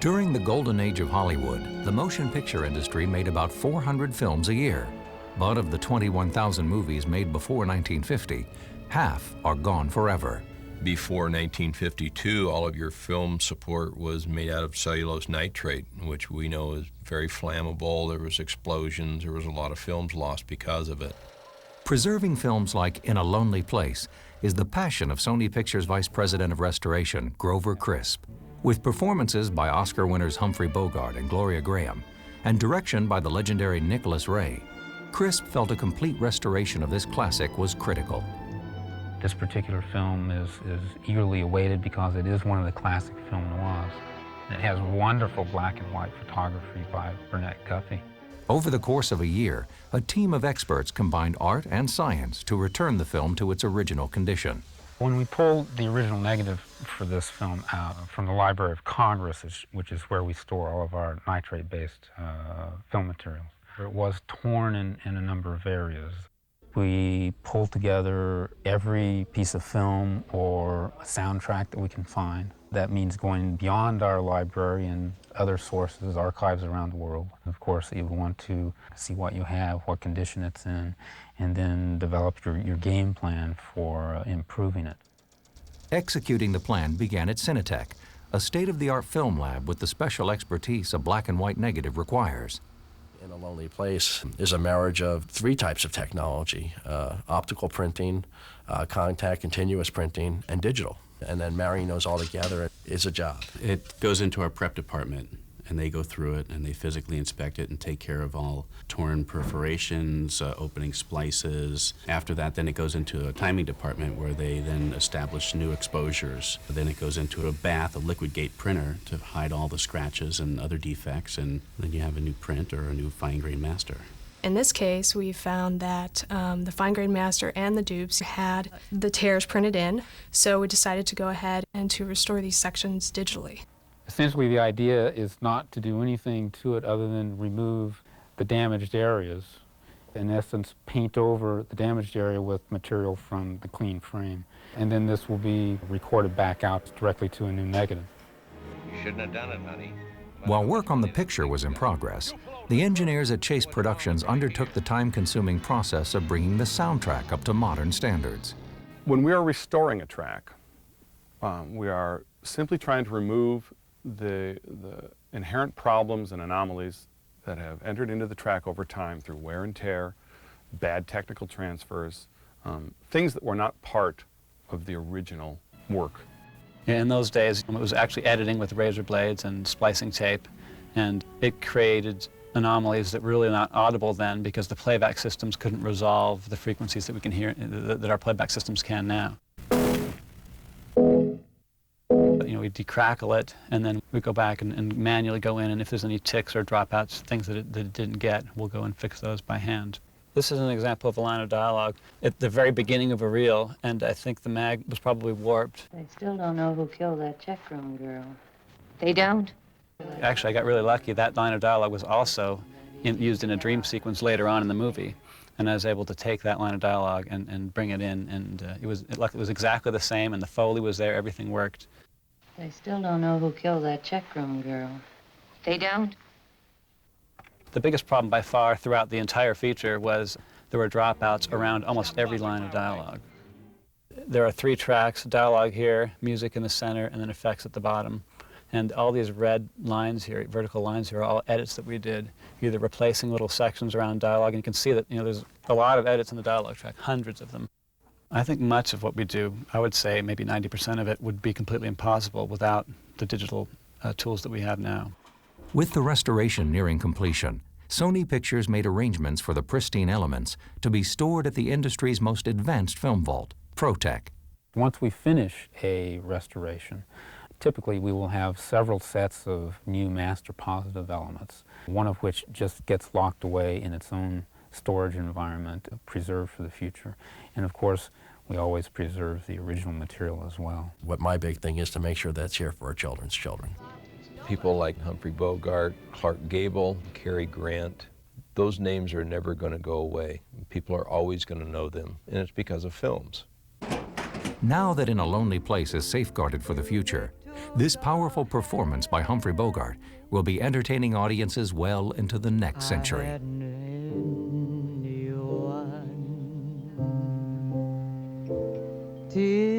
During the golden age of Hollywood, the motion picture industry made about 400 films a year. But of the 21,000 movies made before 1950, half are gone forever. Before 1952, all of your film support was made out of cellulose nitrate, which we know is very flammable. There was explosions. There was a lot of films lost because of it. Preserving films like In a Lonely Place is the passion of Sony Pictures Vice President of Restoration, Grover Crisp. With performances by Oscar winners Humphrey Bogart and Gloria Graham, and direction by the legendary Nicholas Ray, Crisp felt a complete restoration of this classic was critical. This particular film is eagerly awaited because it is one of the classic film noirs. It has wonderful black and white photography by Burnett Guffey. Over the course of a year, a team of experts combined art and science to return the film to its original condition. When we pulled the original negative for this film out from the Library of Congress, which is where we store all of our nitrate-based film materials, it was torn in a number of areas. We pulled together every piece of film or a soundtrack that we can find. That means going beyond our library and other sources, archives around the world. Of course, you want to see what you have, what condition it's in, and then develop your game plan for improving it. Executing the plan began at Cinetech, a state-of-the-art film lab with the special expertise a black and white negative requires. In a Lonely Place is a marriage of three types of technology, optical printing, contact continuous printing, and digital. And then marrying those all together is a job. It goes into our prep department, and they go through it, and they physically inspect it and take care of all torn perforations, opening splices. After that, then it goes into a timing department where they then establish new exposures. Then it goes into a bath, a liquid gate printer, to hide all the scratches and other defects, and then you have a new print or a new fine-grain master. In this case, we found that the fine-grain master and the dupes had the tears printed in, so we decided to go ahead and to restore these sections digitally. Essentially, the idea is not to do anything to it other than remove the damaged areas. In essence, paint over the damaged area with material from the clean frame. And then this will be recorded back out directly to a new negative. You shouldn't have done it, honey. While work on the picture was in progress, the engineers at Chase Productions undertook the time-consuming process of bringing the soundtrack up to modern standards. When we are restoring a track, we are simply trying to remove the inherent problems and anomalies that have entered into the track over time through wear and tear, bad technical transfers, things that were not part of the original work. In those days, it was actually editing with razor blades and splicing tape, and it created anomalies that really are not audible then because the playback systems couldn't resolve the frequencies that we can hear, that our playback systems can now. We decrackle it, and then we go back and manually go in, and if there's any ticks or dropouts, things that it didn't get, we'll go and fix those by hand. This is an example of a line of dialogue at the very beginning of a reel, and I think the mag was probably warped. They still don't know who killed that checkroom girl. They don't? Actually, I got really lucky. That line of dialogue was also used in a dream sequence later on in the movie, and I was able to take that line of dialogue and bring it in, and it was exactly the same, and the Foley was there, everything worked. They still don't know who killed that checkroom girl. They don't? The biggest problem by far throughout the entire feature was there were dropouts around almost every line of dialogue. There are 3 tracks, dialogue here, music in the center, and then effects at the bottom. And all these red lines here, vertical lines here, are all edits that we did, either replacing little sections around dialogue, and you can see that there's a lot of edits in the dialogue track, hundreds of them. I think much of what we do, I would say maybe 90% of it, would be completely impossible without the digital tools that we have now. With the restoration nearing completion, Sony Pictures made arrangements for the pristine elements to be stored at the industry's most advanced film vault, ProTech. Once we finish a restoration, typically we will have several sets of new master positive elements, one of which just gets locked away in its own storage environment, preserved for the future. And of course, we always preserve the original material as well. What my big thing is to make sure that's here for our children's children. People like Humphrey Bogart, Clark Gable, Cary Grant, those names are never going to go away. People are always going to know them, and it's because of films. Now that In a Lonely Place is safeguarded for the future, This powerful performance by Humphrey Bogart will be entertaining audiences well into the next century. Till